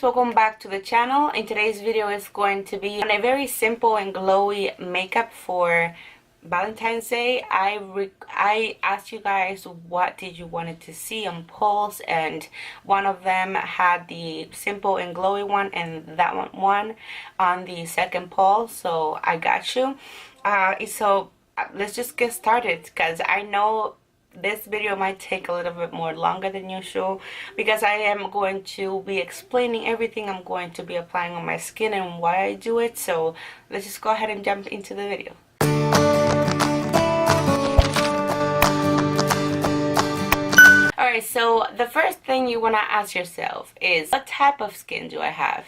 viewers, welcome back to the channel. In today's video is going to be on a very simple and glowy makeup for Valentine's Day. I asked you guys what did you wanted to see on polls, and one of them had the simple and glowy one, and that one on the second poll. So I got you. Let's just get started, because I know this video might take a little bit more longer than usual because I am going to be explaining everything I'm going to be applying on my skin and why I do it. So let's just go ahead and jump into the video. Alright, so the first thing you want to ask yourself is, what type of skin do I have?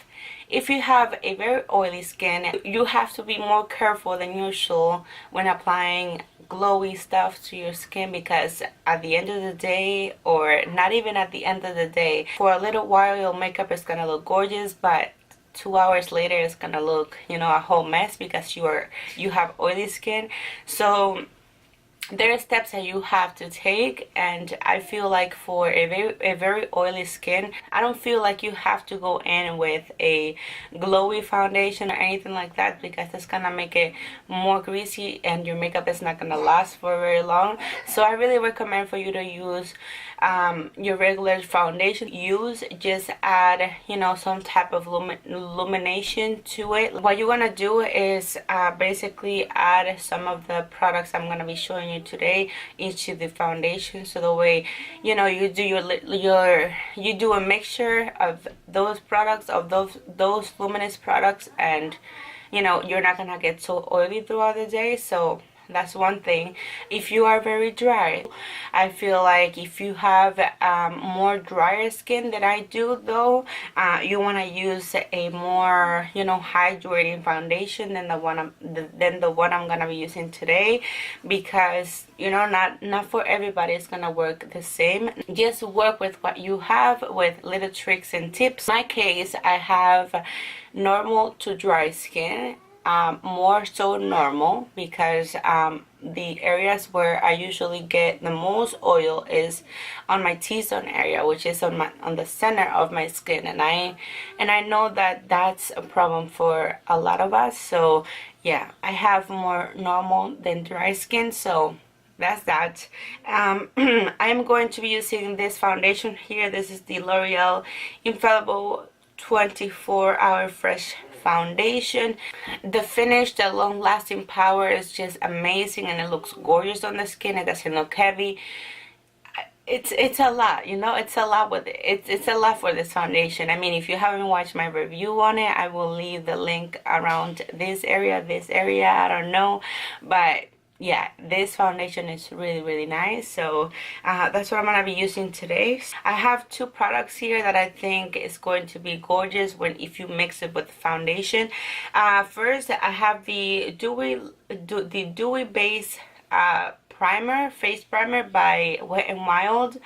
If you have a very oily skin, you have to be more careful than usual when applying glowy stuff to your skin, because at the end of the day, or not even at the end of the day, for a little while your makeup is gonna look gorgeous, but 2 hours later it's gonna look, you know, a whole mess because you have oily skin. So there are steps that you have to take, and I feel like for a very oily skin, I don't feel like you have to go in with a glowy foundation or anything like that, because it's gonna make it more greasy and your makeup is not gonna last for very long. So I really recommend for you to use your regular foundation. Just add, you know, some type of illumination to it. What you're gonna do is basically add some of the products I'm gonna be showing you today into the foundation, so the way, you know, you do you do a mixture of those products, of those luminous products, and you know, you're not gonna get so oily throughout the day. So that's one thing. If you are very dry, I feel like if you have more drier skin than I do, though, you want to use a more, you know, hydrating foundation than the one I'm gonna be using today, because, you know, not for everybody it's gonna work the same. Just work with what you have, with little tricks and tips. In my case, I have normal to dry skin. More so normal, because the areas where I usually get the most oil is on my T-zone area, which is on the center of my skin, and I know that that's a problem for a lot of us. So yeah, I have more normal than dry skin, so that's that. I'm going to be using this foundation here. This is the L'Oreal Infallible 24-Hour Fresh Foundation. The finish, the long-lasting power is just amazing, and it looks gorgeous on the skin. It doesn't look heavy. It's a lot, you know, it's a lot with it. It's a lot for this foundation. I mean, if you haven't watched my review on it, I will leave the link around this area, I don't know, but yeah, this foundation is really nice. So that's what I'm gonna be using today. I have two products here that I think is going to be gorgeous if you mix it with the foundation. First, I have the dewy base face primer by Wet n Wild.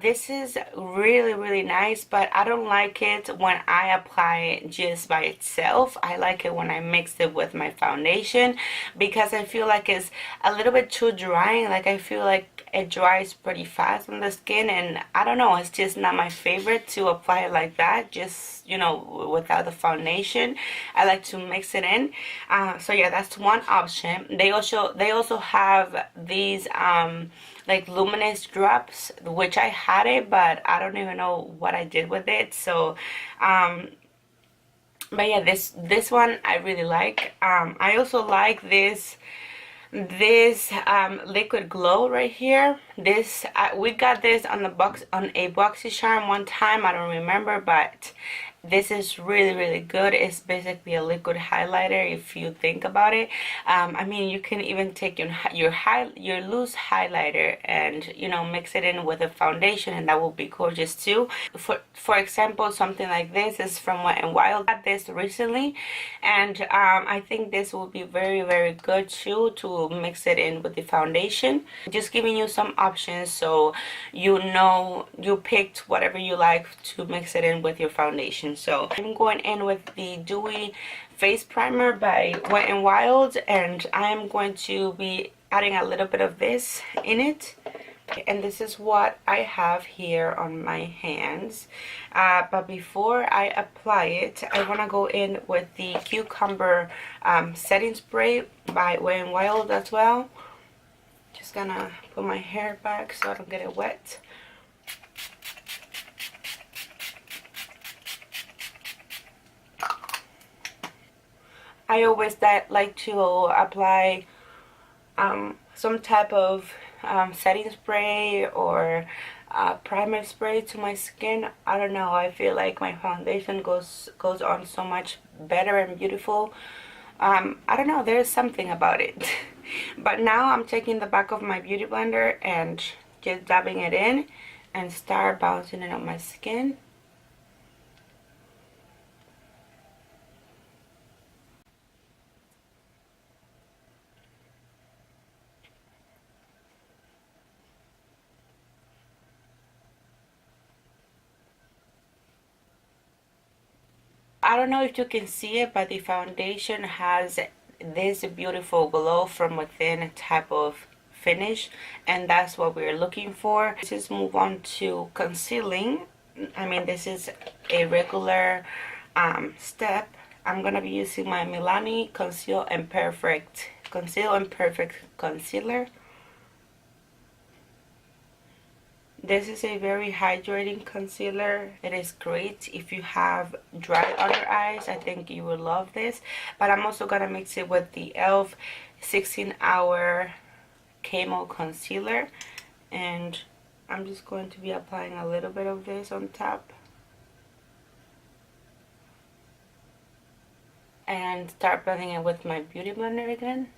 This is really nice, but I don't like it when I apply it just by itself. I like it when I mix it with my foundation, because I feel like it's a little bit too drying. Like, I feel like it dries pretty fast on the skin, and I don't know, it's just not my favorite to apply it like that, just, you know, without the foundation. I like to mix it in. So yeah, that's one option. They also have these like luminous drops, which I had it, but I don't even know what I did with it. So but yeah, this one I really like. I also like this liquid glow right here. We got this on a BoxyCharm one time, I don't remember, but this is really good. It's basically a liquid highlighter if you think about it. I mean, you can even take your loose highlighter and, you know, mix it in with a foundation, and that will be gorgeous too. For example, something like this is from Wet n Wild. I got this recently, and I think this will be very good too, to mix it in with the foundation. Just giving you some options so you know you picked whatever you like to mix it in with your foundation. So I'm going in with the Dewy Face Primer by Wet n Wild, and I am going to be adding a little bit of this in it. And this is what I have here on my hands, but before I apply it, I want to go in with the cucumber setting spray by Wet n Wild as well. Just gonna put my hair back so I don't get it wet. I always like to apply some type of setting spray or primer spray to my skin. I don't know, I feel like my foundation goes on so much better and beautiful. I don't know, there's something about it. But now I'm taking the back of my beauty blender and just dabbing it in and start bouncing it on my skin. I don't know if you can see it, but the foundation has this beautiful glow from within type of finish, and that's what we're looking for. Let's just move on to concealing. I mean, this is a regular step. I'm gonna be using my Milani Conceal and Perfect Concealer. This is a very hydrating concealer. It is great if you have dry under eyes. I think you will love this. But I'm also going to mix it with the e.l.f. 16-hour camo concealer. And I'm just going to be applying a little bit of this on top. And start blending it with my beauty blender again.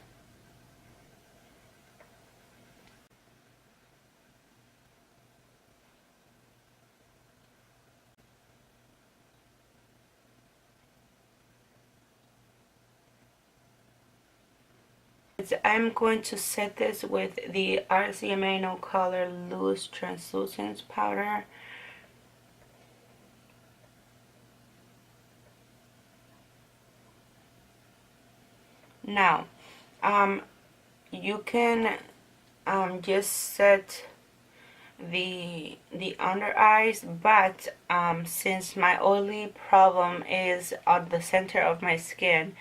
I'm going to set this with the RCMA No Color Loose Translucent Powder. Now, you can just set the under eyes, but since my oily problem is on the center of my skin,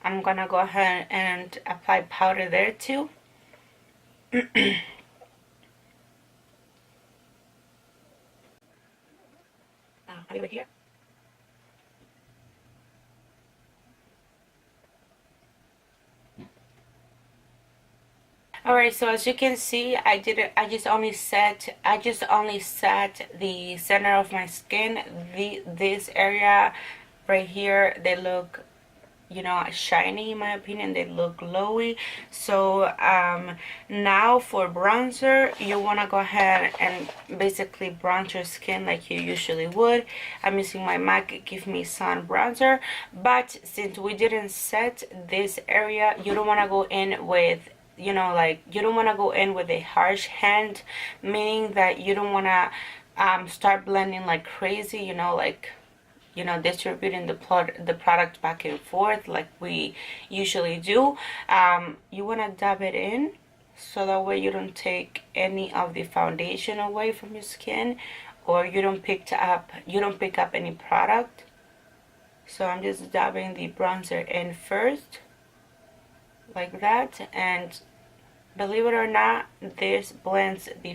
I'm gonna go ahead and apply powder there too. Over here. Alright, so as you can see, I just only set the center of my skin. This area right here, they look, you know, shiny in my opinion. They look glowy. So now for bronzer, you want to go ahead and basically bronze your skin like you usually would. I'm using my MAC Give Me Sun bronzer, but since we didn't set this area, you don't want to go in with, you know, like, you don't want to go in with a harsh hand, meaning that you don't want to start blending like crazy, you know, like, you know, distributing the product back and forth like we usually do. You want to dab it in so that way you don't take any of the foundation away from your skin, or you don't pick up any product. So I'm just dabbing the bronzer in first, like that, and believe it or not, this blends the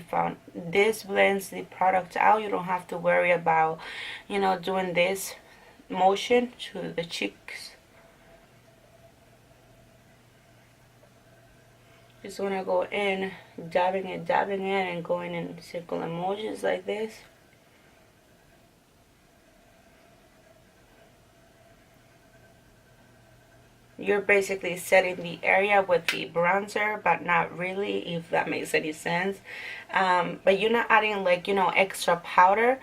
product out. You don't have to worry about, you know, doing this motion to the cheeks. Just want to go in, dabbing in, and going in circle emojis like this. You're basically setting the area with the bronzer, but not really, if that makes any sense. But you're not adding, like, you know, extra powder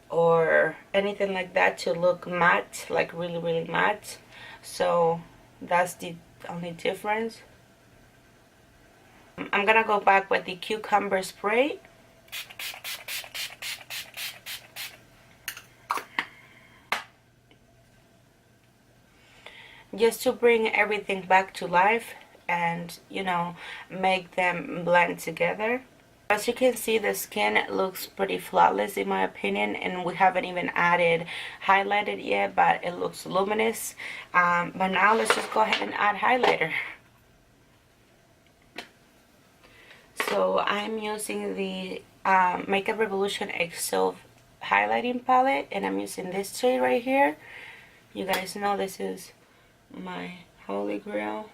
or anything like that to look matte, like really matte. So that's the only difference. I'm gonna go back with the cucumber spray. Just to bring everything back to life and, you know, make them blend together. As you can see, the skin looks pretty flawless in my opinion, and we haven't even added highlighted yet, but it looks luminous. But now let's just go ahead and add highlighter. So I'm using the Makeup Revolution X Soph highlighting palette, and I'm using this shade right here. You guys know this is my holy grail.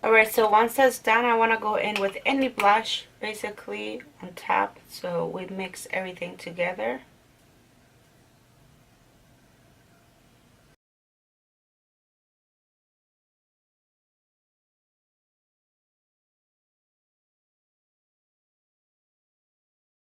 Alright, so once that's done, I want to go in with any blush basically on top, so we mix everything together.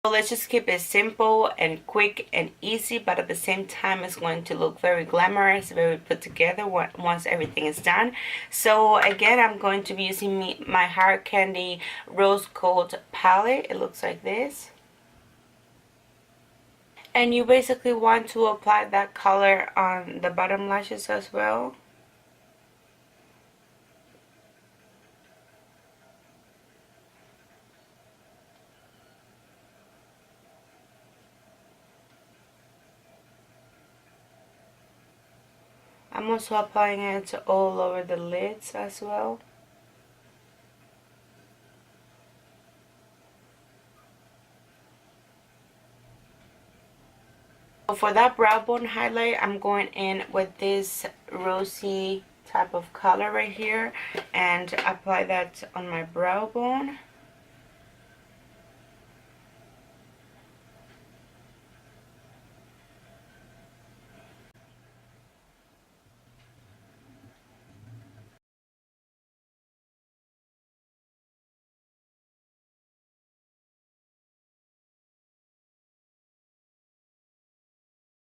So let's just keep it simple and quick and easy, but at the same time it's going to look very glamorous, very put together once everything is done. So again, I'm going to be using my Hard Candy Rose Gold palette. It looks like this. And you basically want to apply that color on the bottom lashes as well. I'm also applying it all over the lids as well. So for that brow bone highlight, I'm going in with this rosy type of color right here and apply that on my brow bone.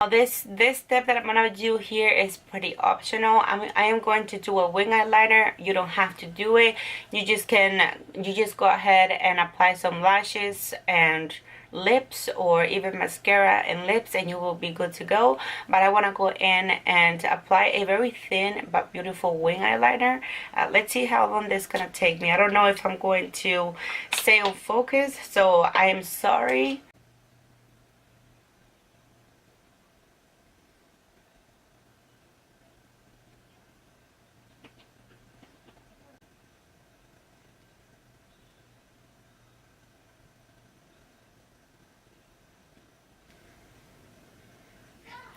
Now this step that I'm gonna do here is pretty optional. I am going to do a wing eyeliner. You don't have to do it. You just go ahead and apply some lashes and lips, or even mascara and lips, and you will be good to go. But I want to go in and apply a very thin but beautiful wing eyeliner. Let's see how long this is gonna take me. I don't know if I'm going to stay on focus, so I am sorry.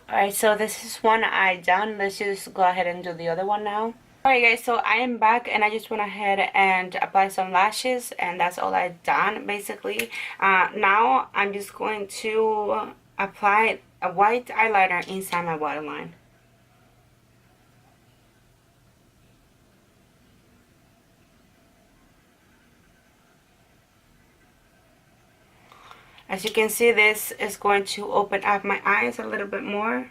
Alright, so this is one eye done. Let's just go ahead and do the other one now. Alright guys, so I am back and I just went ahead and applied some lashes, and that's all I've done basically. Now I'm just going to apply a white eyeliner inside my waterline. As you can see, this is going to open up my eyes a little bit more.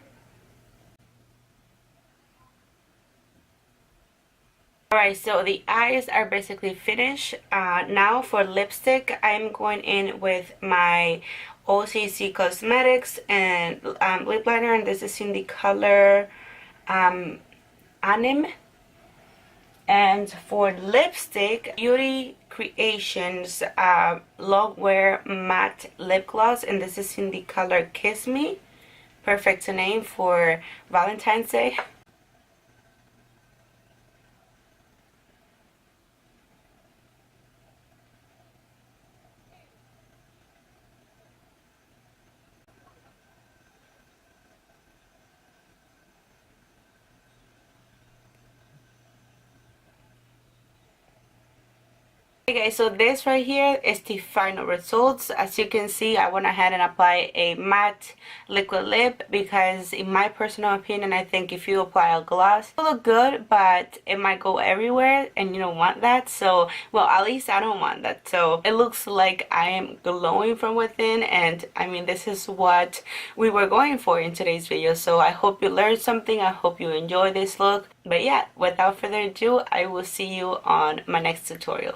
Alright, so the eyes are basically finished. Now for lipstick, I'm going in with my OCC Cosmetics and lip liner, and this is in the color Anim. And for lipstick, Beauty Creations Long Wear Matte Lip Gloss, and this is in the color Kiss Me. Perfect name for Valentine's Day. Okay guys, so this right here is the final results. As you can see, I went ahead and applied a matte liquid lip because in my personal opinion, I think if you apply a gloss, it'll look good, but it might go everywhere and you don't want that. So, well, at least I don't want that. So it looks like I am glowing from within, and I mean, this is what we were going for in today's video. So I hope you learned something. I hope you enjoy this look. But yeah, without further ado, I will see you on my next tutorial.